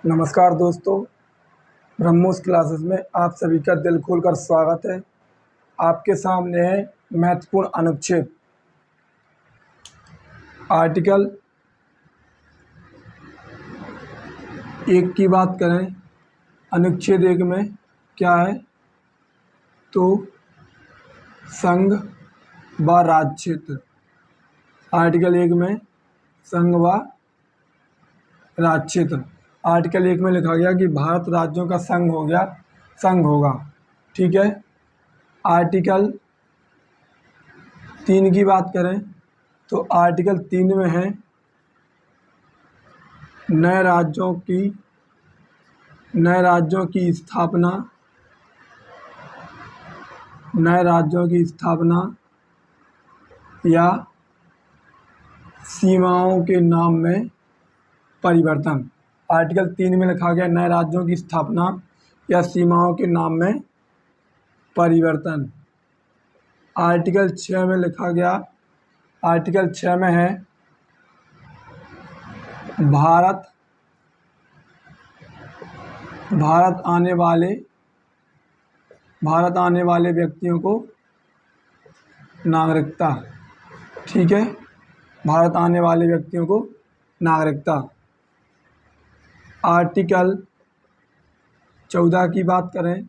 नमस्कार दोस्तों, ब्रह्मोस क्लासेस में आप सभी का दिल खोलकर स्वागत है। आपके सामने है महत्वपूर्ण अनुच्छेद। आर्टिकल 1 की बात करें, अनुच्छेद 1 में क्या है तो संघ व राज्य क्षेत्र। आर्टिकल 1 में संघ व राज्य क्षेत्र। आर्टिकल 1 में लिखा गया कि भारत राज्यों का संघ होगा। ठीक है। आर्टिकल 3 की बात करें तो आर्टिकल 3 में है नए राज्यों की स्थापना या सीमाओं के नाम में परिवर्तन। आर्टिकल 3 में लिखा गया नए राज्यों की स्थापना या सीमाओं के नाम में परिवर्तन। आर्टिकल 6 में लिखा गया, आर्टिकल 6 में है भारत आने वाले व्यक्तियों को नागरिकता। ठीक है, भारत आने वाले व्यक्तियों को नागरिकता। आर्टिकल 14 की बात करें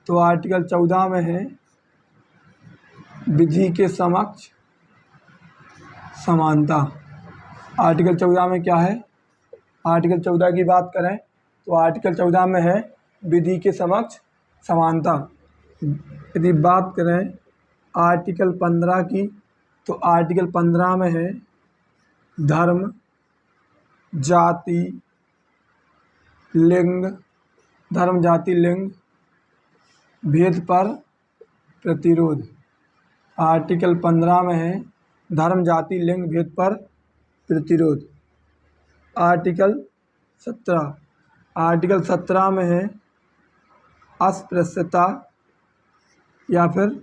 तो आर्टिकल 14 में है विधि के समक्ष समानता। आर्टिकल 14 में क्या है? आर्टिकल 14 की बात करें तो आर्टिकल 14 में है विधि के समक्ष समानता। यदि बात करें आर्टिकल 15 की तो आर्टिकल 15 में है धर्म, जाति, लिंग भेद पर प्रतिरोध। आर्टिकल 15 में है धर्म, जाति, लिंग भेद पर प्रतिरोध। आर्टिकल 17 में है अस्पृश्यता या फिर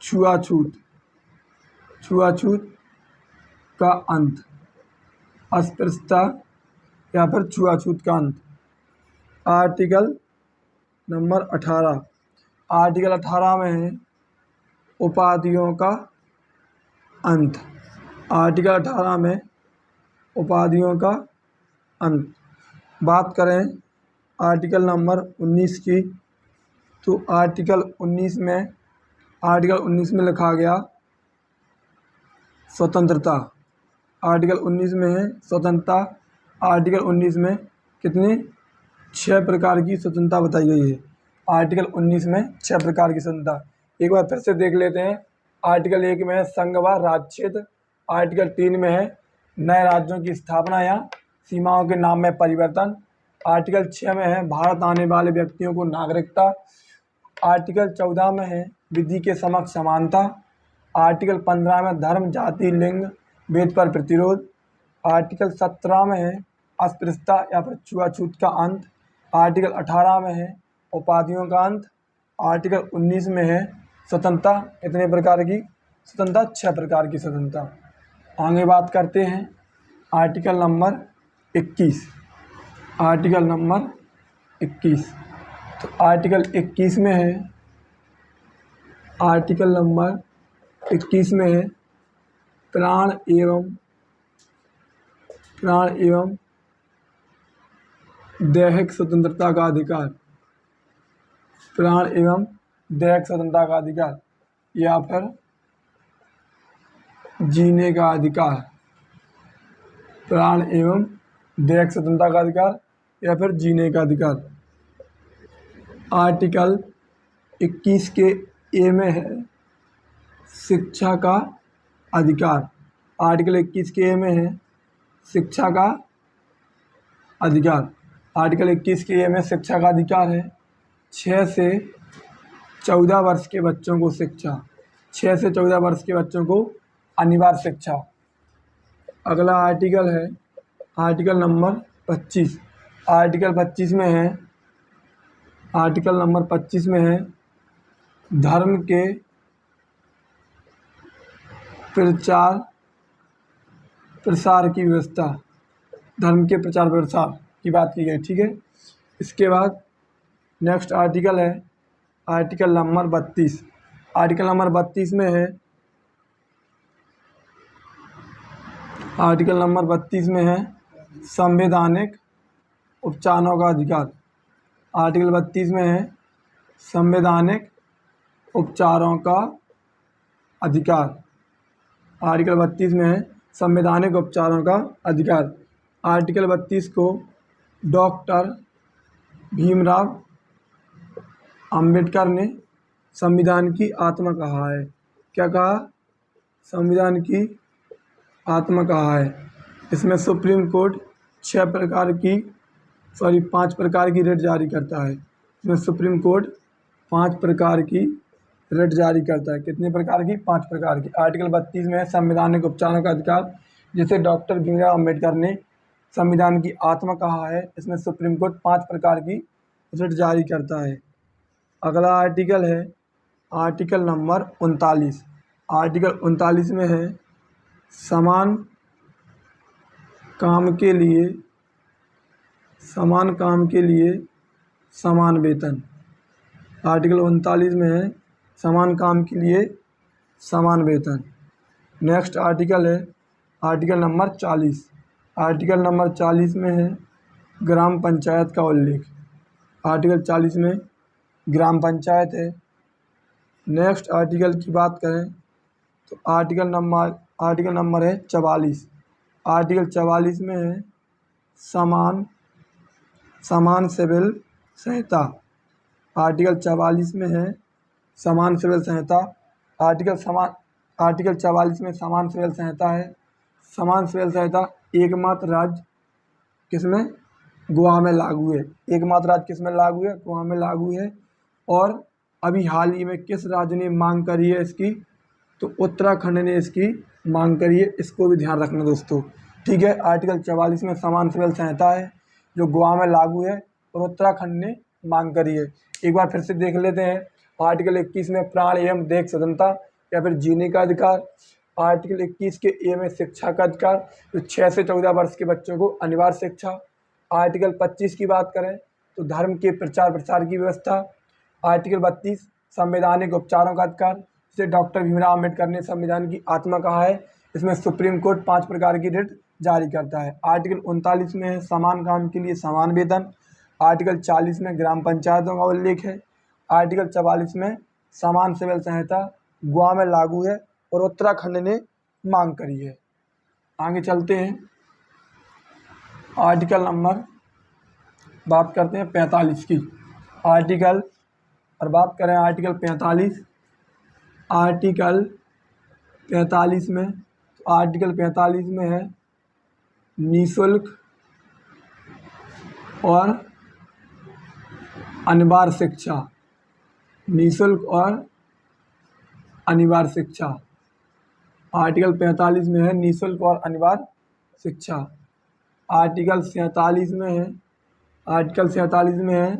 छुआछूत का अंत। अस्पृश्यता या फिर छुआछूत का अंत। Article number 18। आर्टिकल 18 में है उपाधियों का अंत। आर्टिकल 18 में उपाधियों का अंत। बात करें आर्टिकल नंबर 19 की तो आर्टिकल 19 में लिखा गया स्वतंत्रता। आर्टिकल 19 में है स्वतंत्रता। आर्टिकल 19 में कितनी 6 प्रकार की स्वतंत्रता बताई गई है। आर्टिकल 19 में 6 प्रकार की स्वतंत्रता। एक बार फिर से देख लेते हैं। आर्टिकल 1 में है संघ व राज्य क्षेत्र। आर्टिकल 3 में है नए राज्यों की स्थापना या सीमाओं के नाम में परिवर्तन। आर्टिकल 6 में है भारत आने वाले व्यक्तियों को नागरिकता। आर्टिकल 14 में है विधि के समक्ष समानता। आर्टिकल 15 में धर्म, जाति, लिंग भेद पर प्रतिरोध। आर्टिकल 17 में है अस्पृश्यता या फिर छुआछूत का अंत। आर्टिकल 18 में है उपाधियों का अंत। आर्टिकल 19 में है स्वतंत्रता। कितने प्रकार की स्वतंत्रता? 6 प्रकार की स्वतंत्रता। आगे बात करते हैं आर्टिकल नंबर 21। आर्टिकल नंबर 21 तो आर्टिकल 21 में है आर्टिकल नंबर 21 में है प्राण एवं दैहिक स्वतंत्रता का अधिकार। प्राण एवं दैहिक स्वतंत्रता का अधिकार या फिर जीने का अधिकार। प्राण एवं दैहिक स्वतंत्रता का अधिकार या फिर जीने का अधिकार। आर्टिकल 21 के ए में है शिक्षा का अधिकार। आर्टिकल 21 के ए में है शिक्षा का अधिकार। आर्टिकल 21 के ए में शिक्षा का अधिकार है 6 से 14 वर्ष के बच्चों को शिक्षा। 6 से 14 वर्ष के बच्चों को अनिवार्य शिक्षा। अगला आर्टिकल है आर्टिकल नंबर 25। आर्टिकल 25 में है आर्टिकल नंबर 25 में है धर्म के प्रचार प्रसार की व्यवस्था। धर्म के प्रचार प्रसार। की बात की गई। ठीक है, इसके बाद नेक्स्ट आर्टिकल है आर्टिकल नंबर 32। आर्टिकल नंबर 32 में है आर्टिकल नंबर 32 में है संवैधानिक उपचारों का अधिकार। आर्टिकल 32 में है संवैधानिक उपचारों का अधिकार। आर्टिकल 32 में है संवैधानिक उपचारों का अधिकार। आर्टिकल 32 को डॉक्टर भीमराव अंबेडकर ने संविधान की आत्मा कहा है। क्या कहा? संविधान की आत्मा कहा है। इसमें सुप्रीम कोर्ट 5 प्रकार की रिट जारी करता है। इसमें सुप्रीम कोर्ट 5 प्रकार की रिट जारी करता है। कितने प्रकार की? 5 प्रकार की। आर्टिकल 32 में संवैधानिक उपचारों का अधिकार, जिसे डॉक्टर भीमराव अंबेडकर ने संविधान की आत्मा कहा है। इसमें सुप्रीम कोर्ट 5 प्रकार की रिट जारी करता है। अगला आर्टिकल है आर्टिकल नंबर 39। आर्टिकल 39 में है समान काम के लिए समान वेतन। आर्टिकल 39 में है समान काम के लिए समान वेतन। नेक्स्ट आर्टिकल है आर्टिकल नंबर 40। आर्टिकल नंबर 40 में है ग्राम पंचायत का उल्लेख। आर्टिकल 40 में ग्राम पंचायत है। नेक्स्ट आर्टिकल की बात करें तो आर्टिकल नंबर है 44। आर्टिकल 44 में है समान सिविल सहायता। आर्टिकल 44 में है समान सिविल सहायता। आर्टिकल 44 में समान सिविल सहायता है। समान सिविल सहायता एकमात्र राज्य किसमें? गोवा में लागू है। एकमात्र राज्य किसमें लागू है? गोवा में लागू है। और अभी हाल ही में किस राज्य ने मांग करी है इसकी? तो उत्तराखंड ने इसकी मांग करी है। इसको भी ध्यान रखना दोस्तों। ठीक है, आर्टिकल 44 में समान सिविल सहायता है जो गोवा में लागू है और उत्तराखंड ने मांग करी है। एक बार फिर से देख लेते हैं। आर्टिकल 21 में प्राण एवं देह स्वतंत्रता या फिर जीने का अधिकार। आर्टिकल 21 के ए में शिक्षा का अधिकार, तो 6 से 14 वर्ष के बच्चों को अनिवार्य शिक्षा। आर्टिकल 25 की बात करें तो धर्म के प्रचार प्रसार की व्यवस्था। आर्टिकल 32 संवैधानिक उपचारों का अधिकार, जिसे डॉक्टर भीमराव अंबेडकर ने संविधान की आत्मा कहा है। इसमें सुप्रीम कोर्ट 5 प्रकार की रिट जारी करता है। आर्टिकल 39 में है समान काम के लिए समान वेतन। आर्टिकल 40 में ग्राम पंचायतों का उल्लेख है। आर्टिकल 44 में समान सिविल सहायता गोवा में लागू है और उत्तराखंड ने मांग करी है। आगे चलते हैं। आर्टिकल नंबर बात करते हैं 45 की। आर्टिकल और बात करें आर्टिकल 45। आर्टिकल 45 में आर्टिकल 45 में है निःशुल्क और अनिवार्य शिक्षा। निःशुल्क और अनिवार्य शिक्षा। आर्टिकल 45 में है निःशुल्क और अनिवार्य शिक्षा। आर्टिकल 47 में है आर्टिकल 47 में है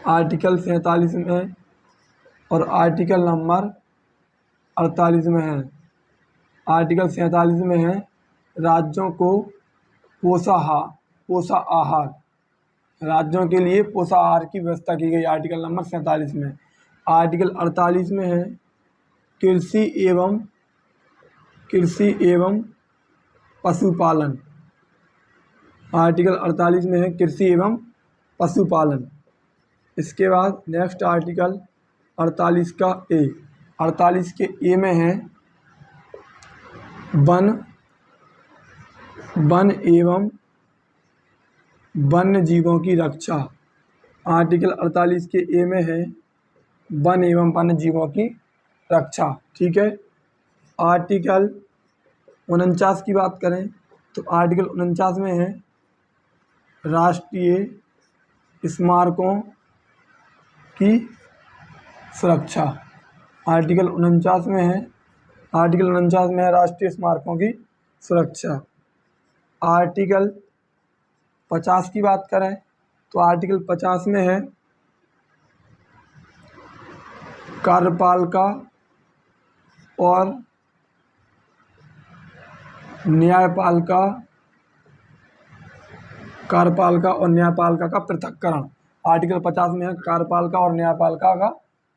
आर्टिकल 47 में और आर्टिकल नंबर 48 में है। आर्टिकल 47 में है राज्यों को पोषाहार राज्यों के लिए पोषाहार की व्यवस्था की गई। आर्टिकल नंबर 47 में। आर्टिकल 48 में है कृषि एवं पशुपालन। आर्टिकल 48 में है कृषि एवं पशुपालन। इसके बाद नेक्स्ट आर्टिकल 48 का ए। 48 के ए में है वन एवं वन्य जीवों की रक्षा। आर्टिकल 48 के ए में है वन एवं वन्य जीवों की रक्षा। ठीक है। आर्टिकल 49 की बात करें तो आर्टिकल 49 में है राष्ट्रीय स्मारकों की सुरक्षा। आर्टिकल 49 में है राष्ट्रीय स्मारकों की सुरक्षा। आर्टिकल 50 की बात करें तो आर्टिकल 50 में है कार्यपालिका और न्यायपालिका कार्यपालिका और न्यायपालिका का पृथक्करण। आर्टिकल 50 में है कार्यपालिका और न्यायपालिका का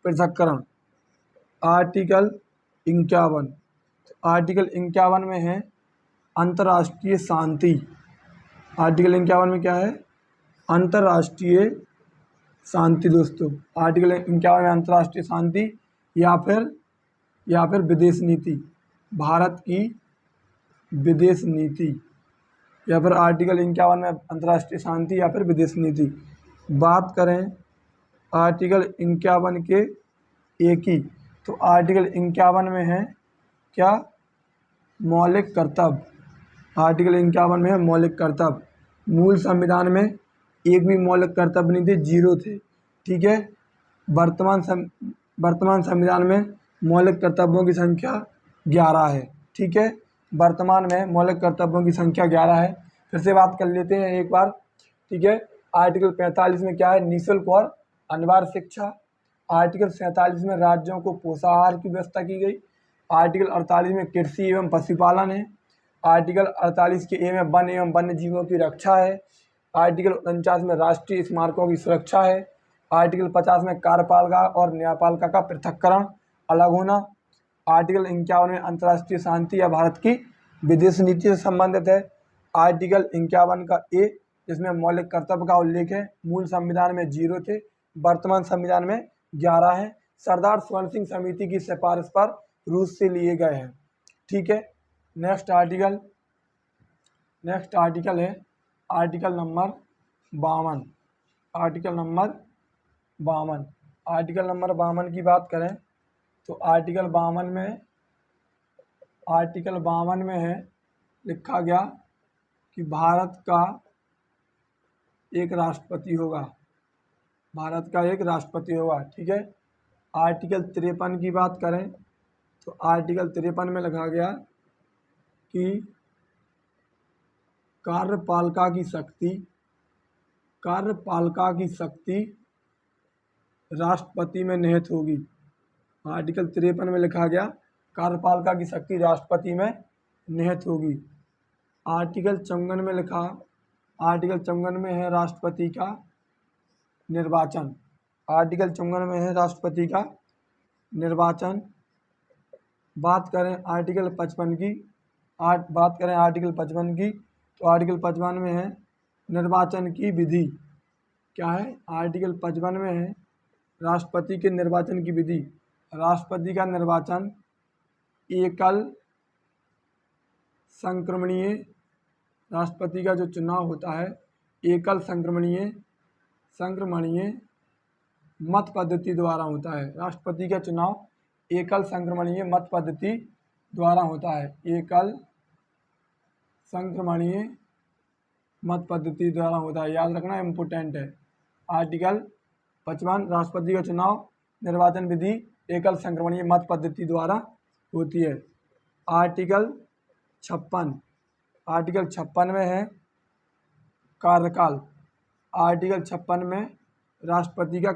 पृथक्करण। आर्टिकल 51, आर्टिकल 51 में है अंतर्राष्ट्रीय शांति। आर्टिकल 51 में क्या है? अंतर्राष्ट्रीय शांति दोस्तों। आर्टिकल 51 में अंतर्राष्ट्रीय शांति या फिर विदेश नीति, भारत की विदेश नीति, या फिर आर्टिकल 51 में अंतर्राष्ट्रीय शांति या फिर विदेश नीति। बात करें आर्टिकल 51 के एक ही, तो आर्टिकल 51 में है क्या? मौलिक कर्तव्य। आर्टिकल 51 में है मौलिक कर्तव्य। मूल संविधान में एक भी मौलिक कर्तव्य नहीं थे, 0 थे। ठीक है, वर्तमान संविधान में मौलिक कर्तव्यों की संख्या 11 है। ठीक है, वर्तमान में मौलिक कर्तव्यों की संख्या 11 है। फिर से बात कर लेते हैं एक बार। ठीक है, आर्टिकल 45 में क्या है? निःशुल्क और अनिवार्य शिक्षा। आर्टिकल 47 में राज्यों को पोषाहार की व्यवस्था की गई। आर्टिकल 48 में कृषि एवं पशुपालन है। आर्टिकल 48 के ए में वन एवं वन्य जीवों की रक्षा है। आर्टिकल 49 में राष्ट्रीय स्मारकों की सुरक्षा है। आर्टिकल 50 में कार्यपालिका और न्यायपालिका का पृथक्करण, अलग होना। आर्टिकल 51 में अंतर्राष्ट्रीय शांति या भारत की विदेश नीति से संबंधित है। आर्टिकल 51 का ए, जिसमें मौलिक कर्तव्य का उल्लेख है, मूल संविधान में 0 थे, वर्तमान संविधान में 11 हैं। सरदार स्वर्ण सिंह समिति की सिफारिश पर रूस से लिए गए हैं। ठीक है, नेक्स्ट आर्टिकल है आर्टिकल नंबर 52। आर्टिकल नंबर 52 की बात करें तो आर्टिकल 52 में है लिखा गया कि भारत का एक राष्ट्रपति होगा। ठीक है, आर्टिकल 53 की बात करें तो आर्टिकल 53 में लिखा गया कि कार्यपालिका की शक्ति राष्ट्रपति में निहित होगी। आर्टिकल 53 में लिखा गया कार्यपालिका की शक्ति राष्ट्रपति में निहित होगी। आर्टिकल 54 में है राष्ट्रपति का निर्वाचन। आर्टिकल 54 में है राष्ट्रपति का निर्वाचन। बात करें आर्टिकल 55 की, तो आर्टिकल 55 में है निर्वाचन की विधि। क्या है? आर्टिकल 55 में है राष्ट्रपति के निर्वाचन की विधि। राष्ट्रपति का निर्वाचन एकल संक्रमणीय, राष्ट्रपति का जो चुनाव होता है एकल संक्रमणीय मत पद्धति द्वारा होता है। राष्ट्रपति का चुनाव एकल संक्रमणीय मत पद्धति द्वारा होता है। एकल संक्रमणीय मत पद्धति द्वारा होता है, याद रखना इम्पोर्टेंट है। आर्टिकल 55 राष्ट्रपति का चुनाव निर्वाचन विधि एकल संक्रमणीय मत पद्धति द्वारा होती है। आर्टिकल 56 में है कार्यकाल। आर्टिकल 56 में राष्ट्रपति का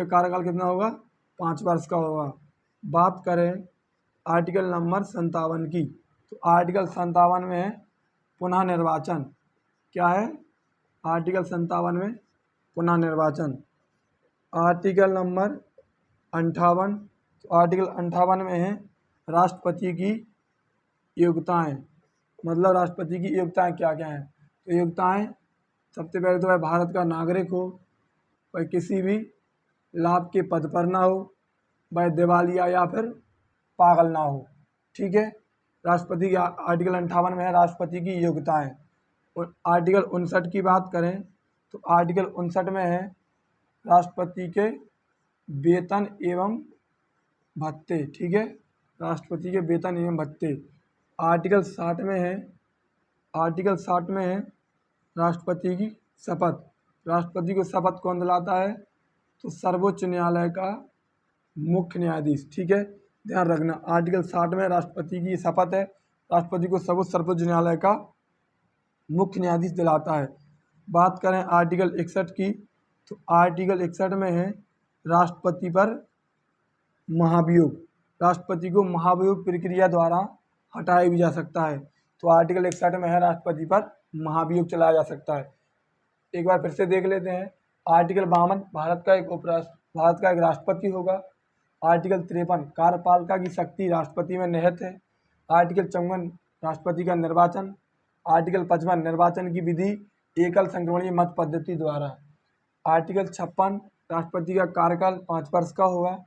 कार्यकाल कितना होगा? 5 वर्ष का होगा। बात करें आर्टिकल नंबर 57 की, तो आर्टिकल 57 में है पुनः निर्वाचन। क्या है? आर्टिकल 57 में पुनः निर्वाचन। आर्टिकल नंबर 58, तो आर्टिकल 58 में है राष्ट्रपति की योग्यताएं। मतलब राष्ट्रपति की योग्यताएं क्या क्या हैं? तो योग्यताएं सबसे पहले तो वह भारत का नागरिक हो, वह किसी भी लाभ के पद पर ना हो, वह दिवालिया या फिर पागल ना हो। ठीक है, राष्ट्रपति की आर्टिकल 58 में है राष्ट्रपति की योग्यताएं। और आर्टिकल 59 की बात करें तो आर्टिकल 59 में है राष्ट्रपति के वेतन एवं भत्ते। ठीक है, राष्ट्रपति के वेतन एवं भत्ते। आर्टिकल 60 में है राष्ट्रपति की शपथ। राष्ट्रपति को शपथ कौन दिलाता है? तो सर्वोच्च न्यायालय का मुख्य न्यायाधीश। ठीक है, ध्यान रखना, आर्टिकल 60 में राष्ट्रपति की शपथ है, राष्ट्रपति को सर्वोच्च न्यायालय का मुख्य न्यायाधीश दिलाता है। बात करें आर्टिकल 61 की, तो आर्टिकल 61 में है राष्ट्रपति पर महाभियोग। राष्ट्रपति को महाभियोग प्रक्रिया द्वारा हटाया भी जा सकता है। तो आर्टिकल 61 में है राष्ट्रपति पर महाभियोग चलाया जा सकता है। एक बार फिर से देख लेते हैं। आर्टिकल 52 भारत का एक राष्ट्रपति होगा। आर्टिकल 53 कार्यपालिका की शक्ति राष्ट्रपति में निहित है। आर्टिकल 54 राष्ट्रपति का निर्वाचन। आर्टिकल 55 निर्वाचन की विधि एकल संक्रमणीय मत पद्धति द्वारा। आर्टिकल 56 राष्ट्रपति का कार्यकाल 5 वर्ष का होगा।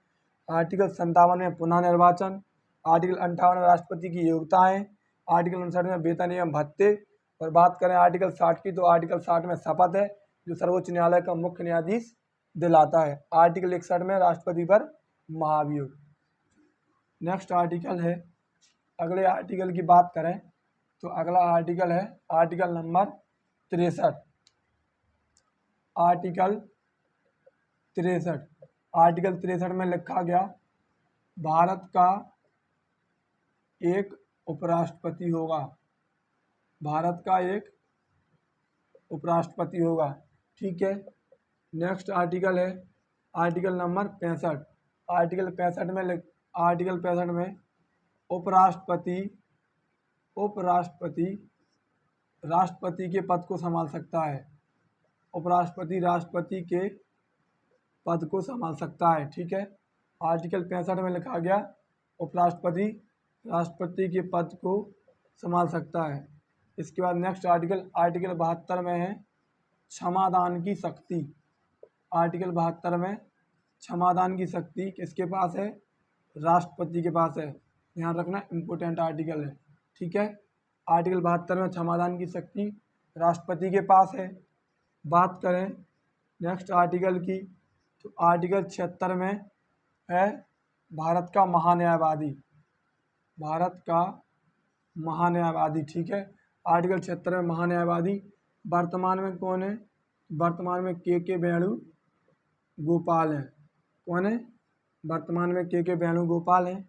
आर्टिकल 57 में पुनः निर्वाचन। आर्टिकल 58 में राष्ट्रपति की योग्यताएं। आर्टिकल 59 में वेतन एवं भत्ते। और बात करें आर्टिकल 60 की, तो आर्टिकल 60 में शपथ है जो सर्वोच्च न्यायालय का मुख्य न्यायाधीश दिलाता है। आर्टिकल 61 में राष्ट्रपति पर महाभियोग। नेक्स्ट आर्टिकल है, अगले आर्टिकल की बात करें तो अगला आर्टिकल है आर्टिकल नंबर 63। आर्टिकल 63 में लिखा गया भारत का एक उपराष्ट्रपति होगा। भारत का एक उपराष्ट्रपति होगा, ठीक है। नेक्स्ट आर्टिकल है आर्टिकल नंबर 65। आर्टिकल 65 में उपराष्ट्रपति राष्ट्रपति के पद को संभाल सकता है। उपराष्ट्रपति राष्ट्रपति के पद को संभाल सकता है, ठीक है। आर्टिकल 65 में लिखा गया उपराष्ट्रपति राष्ट्रपति के पद को संभाल सकता है। इसके बाद नेक्स्ट आर्टिकल 72 में है क्षमादान की शक्ति। आर्टिकल 72 में क्षमादान की शक्ति किसके पास है? राष्ट्रपति के पास है। ध्यान रखना, इम्पोर्टेंट आर्टिकल है, ठीक है। आर्टिकल 72 में क्षमादान की शक्ति राष्ट्रपति के पास है। बात करें नेक्स्ट आर्टिकल की, तो आर्टिकल 76 में है भारत का महान्यायवादी। भारत का महान्यायवादी, ठीक है। आर्टिकल 76 में महान्यायवादी वर्तमान में कौन है? वर्तमान में के वेणुगोपाल हैं। कौन है? वर्तमान में के वेणुगोपाल हैं,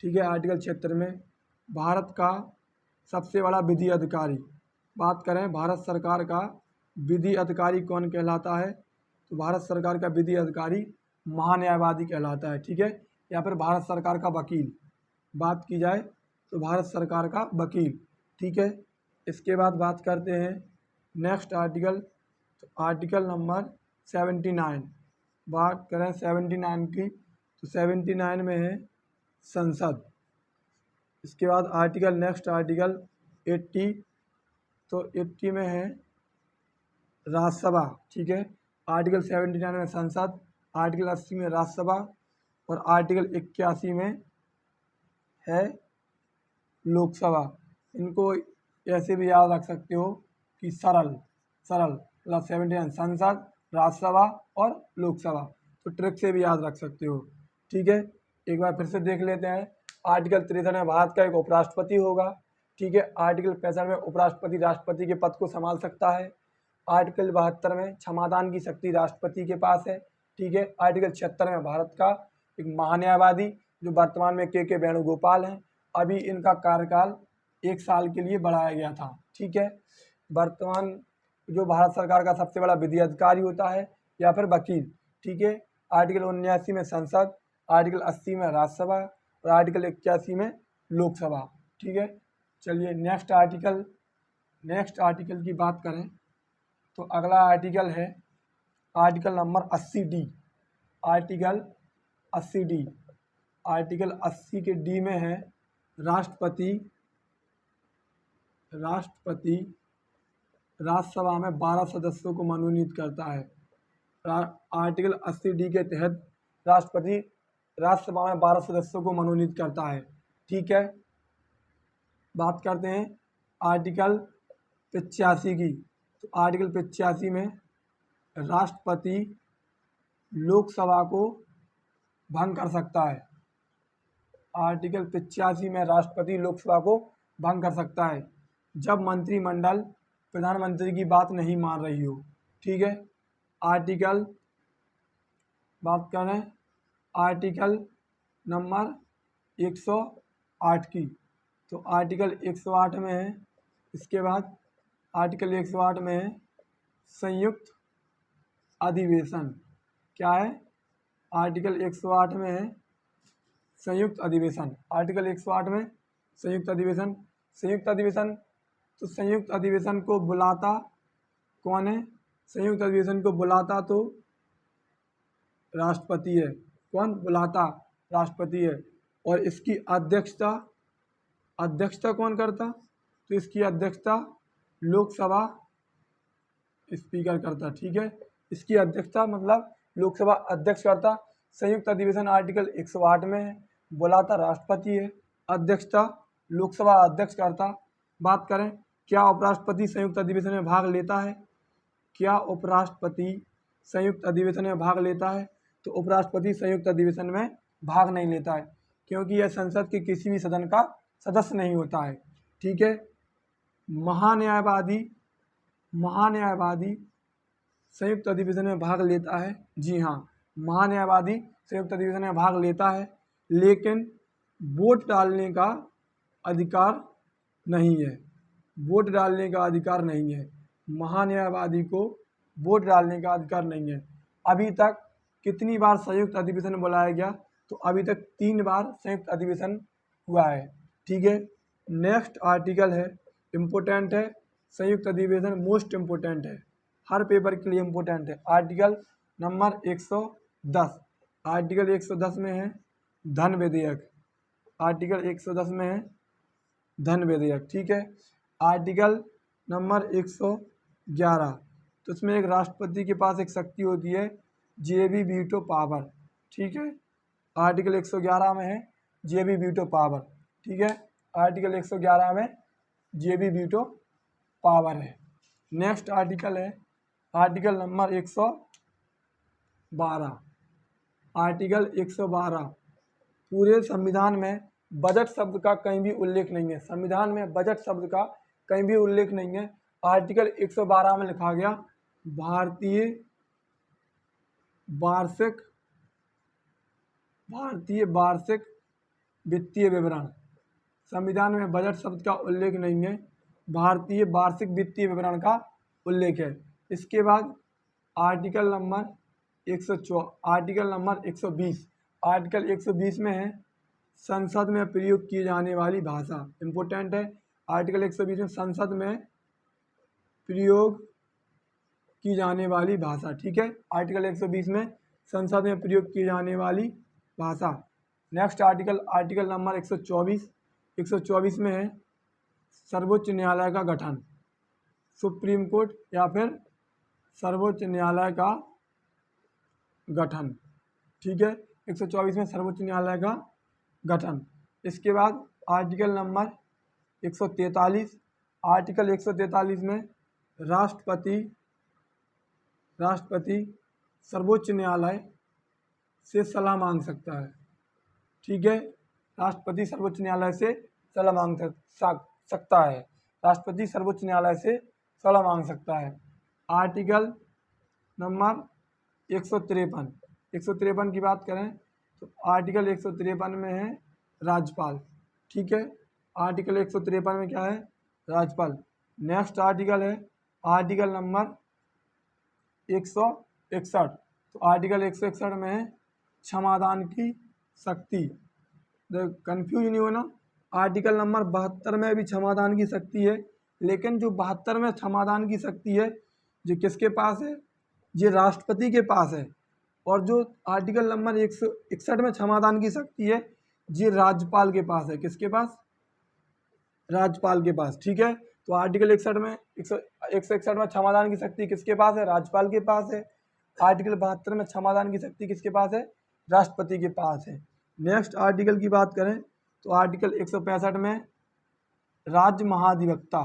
ठीक है। आर्टिकल 76 में भारत का सबसे बड़ा विधि अधिकारी, बात करें भारत सरकार का विधि अधिकारी कौन कहलाता है? तो भारत सरकार का विधि अधिकारी महान्यायवादी कहलाता है, ठीक है। या फिर भारत सरकार का वकील, बात की जाए तो भारत सरकार का वकील, ठीक है। इसके बाद बात करते हैं नेक्स्ट आर्टिकल, तो आर्टिकल नंबर 79। बात करें 79 की, तो 79 में है संसद। इसके बाद आर्टिकल नेक्स्ट आर्टिकल 80, तो 80 में है राज्यसभा, ठीक है। आर्टिकल 79 में संसद, आर्टिकल 80 में राज्यसभा और आर्टिकल 81 में है लोकसभा। इनको ऐसे भी याद रख सकते हो कि सरल मतलब 79 संसद, राज्यसभा और लोकसभा, तो ट्रिक से भी याद रख सकते हो, ठीक है। एक बार फिर से देख लेते हैं। आर्टिकल 63 में भारत का एक उपराष्ट्रपति होगा, ठीक है। आर्टिकल 65 में उपराष्ट्रपति राष्ट्रपति के पद को संभाल सकता है। आर्टिकल 72 में क्षमादान की शक्ति राष्ट्रपति के पास है, ठीक है। आर्टिकल 76 में भारत का एक महान्यायवादी जो वर्तमान में के वेणुगोपाल हैं, अभी इनका कार्यकाल 1 साल के लिए बढ़ाया गया था, ठीक है। वर्तमान जो भारत सरकार का सबसे बड़ा विधि अधिकारी होता है या फिर वकील, ठीक है। आर्टिकल 79 में संसद, आर्टिकल 80 में राज्यसभा और आर्टिकल 81 में लोकसभा, ठीक है। चलिए नेक्स्ट आर्टिकल की बात करें तो अगला आर्टिकल है article number 80D। Article 80D, article 80 के डी में है राष्ट्रपति राज्यसभा में 12 सदस्यों को मनोनीत करता है। आर्टिकल 80D के तहत राष्ट्रपति राज्यसभा में 12 सदस्यों को मनोनीत करता है, ठीक है। बात करते हैं आर्टिकल 85 की, तो आर्टिकल 85 में राष्ट्रपति लोकसभा को भंग कर सकता है। आर्टिकल 85 में राष्ट्रपति लोकसभा को भंग कर सकता है जब मंत्रिमंडल प्रधानमंत्री की बात नहीं मान रही हो, ठीक है। बात करें आर्टिकल नंबर 108 की, तो आर्टिकल 108 में है, इसके बाद आर्टिकल 108 में है संयुक्त अधिवेशन। क्या है? आर्टिकल 108 में है संयुक्त अधिवेशन। आर्टिकल 108 में संयुक्त अधिवेशन तो संयुक्त अधिवेशन को बुलाता कौन है? संयुक्त अधिवेशन को बुलाता तो राष्ट्रपति है। कौन बुलाता? राष्ट्रपति है। और इसकी अध्यक्षता कौन करता? तो इसकी अध्यक्षता लोकसभा स्पीकर करता। ठीक है, इसकी अध्यक्षता मतलब लोकसभा अध्यक्ष करता। संयुक्त अधिवेशन आर्टिकल 108 में है। बुलाता राष्ट्रपति है, अध्यक्षता लोकसभा अध्यक्ष करता। बात करें क्या उपराष्ट्रपति संयुक्त अधिवेशन में भाग लेता है? क्या उपराष्ट्रपति संयुक्त अधिवेशन में भाग लेता है? तो उपराष्ट्रपति संयुक्त अधिवेशन में भाग नहीं लेता है, क्योंकि यह संसद के किसी भी सदन का सदस्य नहीं होता है। ठीक है, महान्यायवादी संयुक्त अधिवेशन में भाग लेता है। जी हाँ, महान्यायवादी संयुक्त अधिवेशन में भाग लेता है, लेकिन वोट डालने का अधिकार नहीं है। वोट डालने का अधिकार नहीं है। महान्यायवादी को वोट डालने का अधिकार नहीं है। अभी तक कितनी बार संयुक्त अधिवेशन बुलाया गया? तो अभी तक 3 बार संयुक्त अधिवेशन हुआ है। ठीक है, नेक्स्ट आर्टिकल है, इम्पोर्टेंट है। संयुक्त अधिवेशन मोस्ट इम्पोर्टेंट है, हर पेपर के लिए इम्पोर्टेंट है। Article number 110। आर्टिकल 110 में है धन विधेयक। आर्टिकल 110 में है धन विधेयक। ठीक है, आर्टिकल नंबर 111, तो इसमें एक राष्ट्रपति के पास एक शक्ति होती है, जेबी वीटो पावर। ठीक है, आर्टिकल 111 में है जेबी वीटो पावर। ठीक है, आर्टिकल 111 में जेबी वीटो पावर है। नेक्स्ट आर्टिकल है आर्टिकल नंबर 112। आर्टिकल 112, पूरे संविधान में बजट शब्द का कहीं भी उल्लेख नहीं है। संविधान में बजट शब्द का कहीं भी उल्लेख नहीं है। आर्टिकल 112 में लिखा गया भारतीय वार्षिक वित्तीय विवरण। संविधान में बजट शब्द का उल्लेख नहीं है, भारतीय वार्षिक वित्तीय विवरण का उल्लेख है। इसके बाद आर्टिकल नंबर 120। आर्टिकल 120 में है संसद में प्रयोग की जाने वाली भाषा। इम्पोर्टेंट है, आर्टिकल 120 में संसद में प्रयोग की जाने वाली भाषा। ठीक है, आर्टिकल 120 में संसद में प्रयोग की जाने वाली भाषा। Next article number 124। 124 में है सर्वोच्च न्यायालय का गठन। सुप्रीम कोर्ट या फिर सर्वोच्च न्यायालय का गठन। ठीक है, 124 में सर्वोच्च न्यायालय का गठन। इसके बाद आर्टिकल नंबर 143। आर्टिकल 143 में राष्ट्रपति सर्वोच्च न्यायालय से सलाह मांग सकता है। ठीक है, राष्ट्रपति सर्वोच्च न्यायालय से सलाह मांग सकता है। राष्ट्रपति सर्वोच्च न्यायालय से सलाह मांग सकता है। Article number 153। 153 की बात करें तो आर्टिकल 153 में है राज्यपाल। ठीक है, आर्टिकल 153 में क्या है? राज्यपाल। नेक्स्ट आर्टिकल है आर्टिकल नंबर 161। तो आर्टिकल 161 में है क्षमादान की शक्ति। कंफ्यूज नहीं होना, आर्टिकल नंबर 72 में भी क्षमादान की शक्ति है, लेकिन जो 72 में क्षमादान की शक्ति है जो किसके पास है? ये राष्ट्रपति के पास है। और जो आर्टिकल नंबर 161 में क्षमादान की शक्ति है ये राज्यपाल के पास है। किसके पास? राज्यपाल के पास। ठीक है, तो आर्टिकल 161 में क्षमादान की शक्ति किसके पास है? राज्यपाल के पास है। आर्टिकल 72 में क्षमादान की शक्ति किसके पास है? राष्ट्रपति के पास है। नेक्स्ट आर्टिकल की बात करें तो आर्टिकल 165 में राज्य महाधिवक्ता।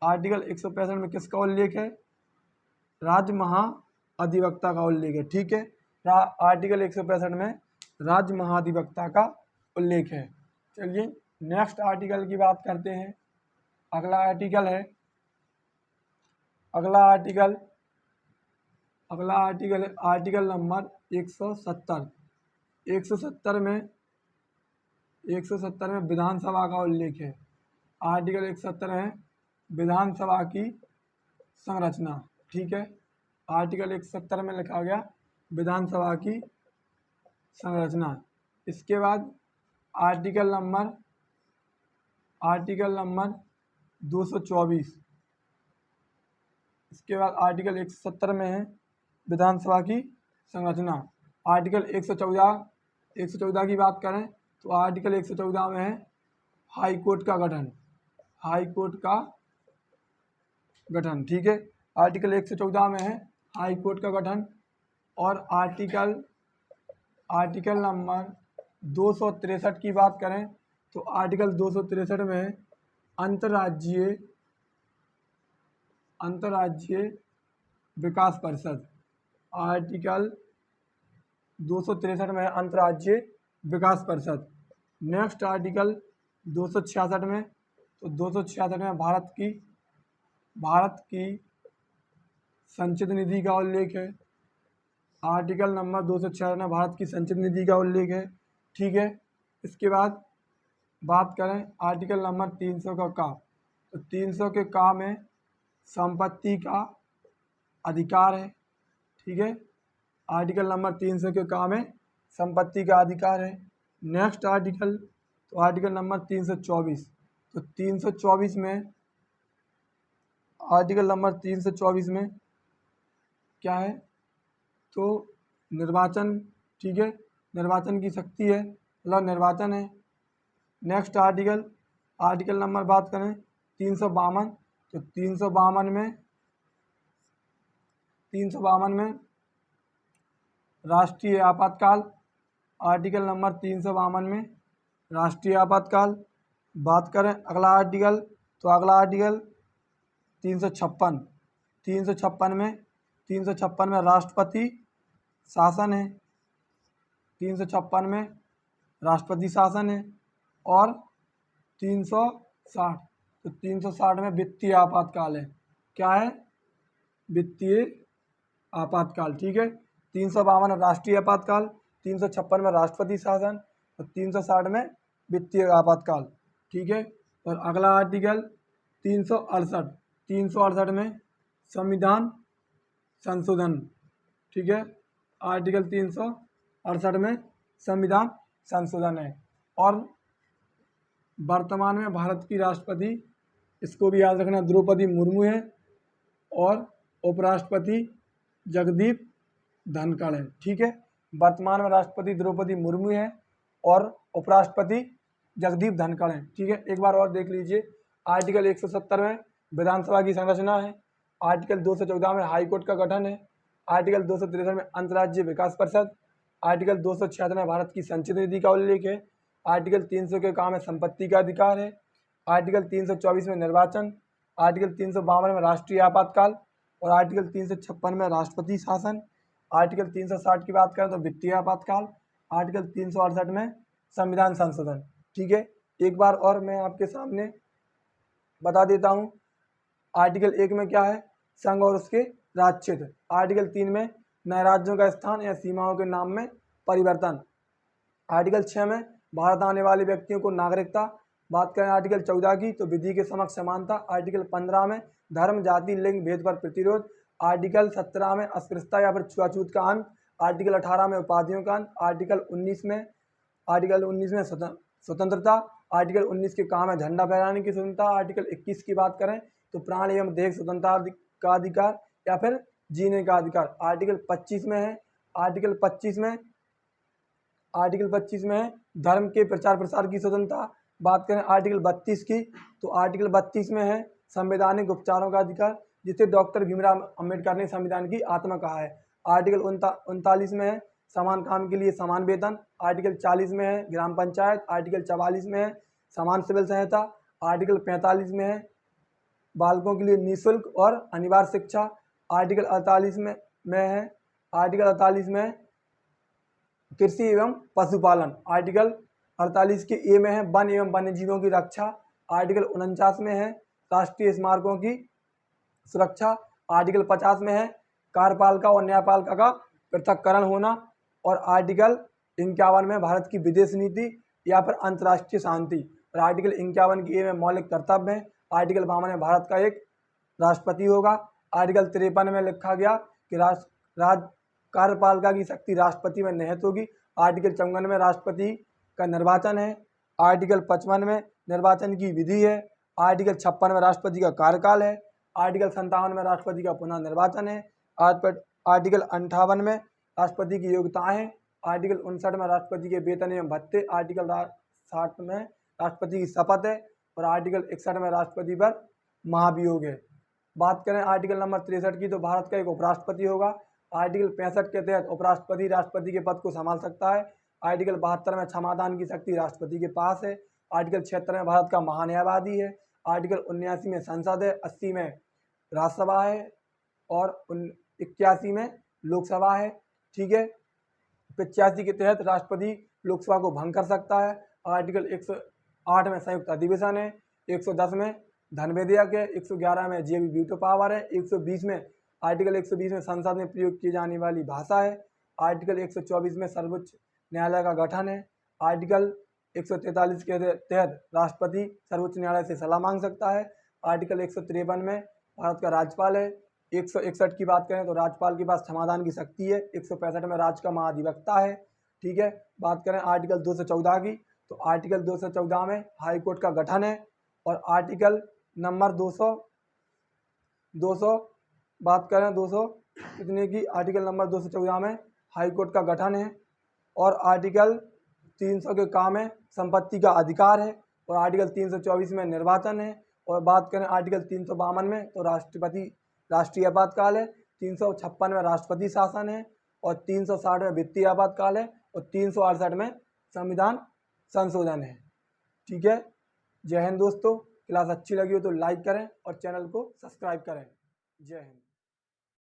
आर्टिकल 165 में किसका उल्लेख है? राज्य महाधिवक्ता का उल्लेख है। ठीक है, आर्टिकल 165 में राज्य महाधिवक्ता का उल्लेख है। चलिए नेक्स्ट आर्टिकल की बात करते हैं। अगला आर्टिकल है आर्टिकल नंबर 170। 170 में विधानसभा का उल्लेख है। आर्टिकल 170 है विधानसभा की संरचना। ठीक है, आर्टिकल 170 में लिखा गया विधानसभा की संरचना। इसके बाद आर्टिकल नंबर 224। इसके बाद आर्टिकल 170 में है विधानसभा की संरचना। आर्टिकल 114 की बात करें तो आर्टिकल 114 में है हाई कोर्ट का गठन। हाई कोर्ट का गठन, ठीक है। आर्टिकल 114 में है हाई कोर्ट का गठन। और आर्टिकल नंबर 263 की बात करें तो आर्टिकल 263 में है अंतर्राज्यीय विकास परिषद। आर्टिकल 263 में है अंतर्राज्यीय विकास परिषद। नेक्स्ट आर्टिकल 266 में, तो 266 में भारत की संचित निधि का उल्लेख है। आर्टिकल नंबर 266 में भारत की संचित निधि का उल्लेख है, ठीक है। इसके बाद बात करें आर्टिकल नंबर 300 का, तो 300 के का में संपत्ति का अधिकार है, ठीक है। आर्टिकल नंबर 300 के का में संपत्ति का अधिकार है। नेक्स्ट आर्टिकल, तो आर्टिकल नंबर 324, तो 324 में आर्टिकल नंबर 324 में क्या है, तो निर्वाचन, ठीक है, निर्वाचन की शक्ति है, मतलब निर्वाचन है। नेक्स्ट आर्टिकल नंबर बात करें 352, तो 352 में राष्ट्रीय आपातकाल। आर्टिकल नंबर 352 में राष्ट्रीय आपातकाल। बात करें अगला आर्टिकल, तो अगला आर्टिकल 356 में राष्ट्रपति शासन है। 356 में राष्ट्रपति शासन है। और 360, तो 360 में वित्तीय आपातकाल है। क्या है, वित्तीय आपातकाल, ठीक है। 352 राष्ट्रीय आपातकाल, 356 में राष्ट्रपति शासन और 360 में वित्तीय आपातकाल, ठीक है। और अगला आर्टिकल 368 में संविधान संशोधन, ठीक है। आर्टिकल 368 में संविधान संशोधन है। और वर्तमान में भारत की राष्ट्रपति, इसको भी याद रखना, द्रौपदी मुर्मू है। और उपराष्ट्रपति जगदीप धनखड़ है, ठीक है। वर्तमान में राष्ट्रपति द्रौपदी मुर्मू है और उपराष्ट्रपति जगदीप धनखड़ है, ठीक है। एक बार और देख लीजिए, आर्टिकल 170 में विधानसभा की संरचना है। आर्टिकल 214 में हाईकोर्ट का गठन है। आर्टिकल 263 में अंतर्राज्यीय विकास परिषद। आर्टिकल 266 में भारत की संचित निधि का उल्लेख है। आर्टिकल 300 के काम में संपत्ति का अधिकार है। आर्टिकल 324 में निर्वाचन। आर्टिकल 352 में राष्ट्रीय आपातकाल और आर्टिकल 356 में राष्ट्रपति शासन। आर्टिकल 360 की बात करें तो वित्तीय आपातकाल। आर्टिकल 368 में संविधान संशोधन, ठीक है। एक बार और मैं आपके सामने बता देता हूँ। आर्टिकल 1 में क्या है, संघ और उसके राज्य क्षेत्र। आर्टिकल 3 में नए राज्यों का स्थान या सीमाओं के नाम में परिवर्तन। आर्टिकल 6 में भारत आने वाले व्यक्तियों को नागरिकता। बात करें आर्टिकल 14 की, तो विधि के समक्ष समानता। आर्टिकल 15 में धर्म जाति लिंग भेद पर प्रतिरोध। आर्टिकल 17 में अस्पृश्यता या फिर छुआछूत का अंत। आर्टिकल 18 में उपाधियों का अंत। आर्टिकल 19 में स्वतंत्रता। आर्टिकल 19 के काम है झंडा फहराने की स्वतंत्रता। आर्टिकल 21 की बात करें तो प्राण एवं देह स्वतंत्रता का अधिकार या फिर जीने का अधिकार। आर्टिकल 25 में है, आर्टिकल 25 में है धर्म के प्रचार प्रसार की स्वतंत्रता। बात करें आर्टिकल 32 की, तो आर्टिकल 32 में है संवैधानिक उपचारों का अधिकार, जिसे डॉक्टर भीमराव अंबेडकर ने संविधान की आत्मा कहा है। आर्टिकल 39 में है समान काम के लिए समान वेतन। आर्टिकल 40 में है ग्राम पंचायत। आर्टिकल 44 में है समान सिविल सहायता। आर्टिकल 45 में है बालकों के लिए निःशुल्क और अनिवार्य शिक्षा। आर्टिकल 48 में है कृषि एवं पशुपालन। आर्टिकल 48 के ए में है वन एवं वन्य जीवों की रक्षा। आर्टिकल 49 में है राष्ट्रीय स्मारकों की सुरक्षा। आर्टिकल 50 में है कार्यपालिका और न्यायपालिका का पृथक्करण होना। और आर्टिकल 51 में भारत की विदेश नीति या फिर अंतर्राष्ट्रीय शांति। और आर्टिकल 51 की ए में मौलिक कर्तव्य है। आर्टिकल 52 में भारत का एक राष्ट्रपति होगा। आर्टिकल 53 में लिखा गया कि कार्यपालिका की शक्ति राष्ट्रपति में निहित होगी। आर्टिकल 54 में राष्ट्रपति का निर्वाचन है। आर्टिकल 55 में निर्वाचन की विधि है। आर्टिकल 56 में राष्ट्रपति का कार्यकाल है। आर्टिकल 57 में राष्ट्रपति का पुनः निर्वाचन है। आर्टिकल 58 में राष्ट्रपति की योग्यताएं हैं। आर्टिकल 59 में राष्ट्रपति के वेतन एवं भत्ते। आर्टिकल 60 में राष्ट्रपति की शपथ है और आर्टिकल 61 में राष्ट्रपति पर महाभियोग है। बात करें आर्टिकल नंबर 63 की, तो भारत का एक उपराष्ट्रपति होगा। आर्टिकल 65 के तहत उपराष्ट्रपति राष्ट्रपति के पद को संभाल सकता है। आर्टिकल 72 में क्षमादान की शक्ति राष्ट्रपति के पास है। आर्टिकल 76 में भारत का महान्यायवादी है। आर्टिकल 79 में संसद है। 80 में राज्यसभा है और 81 में लोकसभा है। ठीक है। 85 के तहत राष्ट्रपति लोकसभा को भंग कर सकता है। आर्टिकल 108 में संयुक्त अधिवेशन है। 110 में धन विधेयक है। 111 में जेबी वीटो पावर है। 120 में आर्टिकल 120 में संसद में प्रयोग की जाने वाली भाषा है। आर्टिकल 124 में सर्वोच्च न्यायालय का गठन है। आर्टिकल 143 के तहत राष्ट्रपति सर्वोच्च न्यायालय से सलाह मांग सकता है। आर्टिकल 153 में भारत का राज्यपाल है। 161 की बात करें तो राज्यपाल के पास क्षमादान की शक्ति है। 165 में राज्य का महाधिवक्ता है। ठीक है। बात करें आर्टिकल 214 की, तो आर्टिकल 214 में हाई कोर्ट का गठन है और आर्टिकल नंबर 200 बात करें 200 कितने की, आर्टिकल नंबर 214 में हाई कोर्ट का गठन है और आर्टिकल 300 के काम में संपत्ति का अधिकार है और आर्टिकल 324 में निर्वाचन है। और बात करें आर्टिकल 352 में, तो राष्ट्रीय आपातकाल है। 356 में राष्ट्रपति शासन है और 360 में वित्तीय आपातकाल है और 368 में संविधान संशोधन है। ठीक है। जय हिंद दोस्तों। क्लास अच्छी लगी हो तो लाइक करें और चैनल को सब्सक्राइब करें। जय हिंद।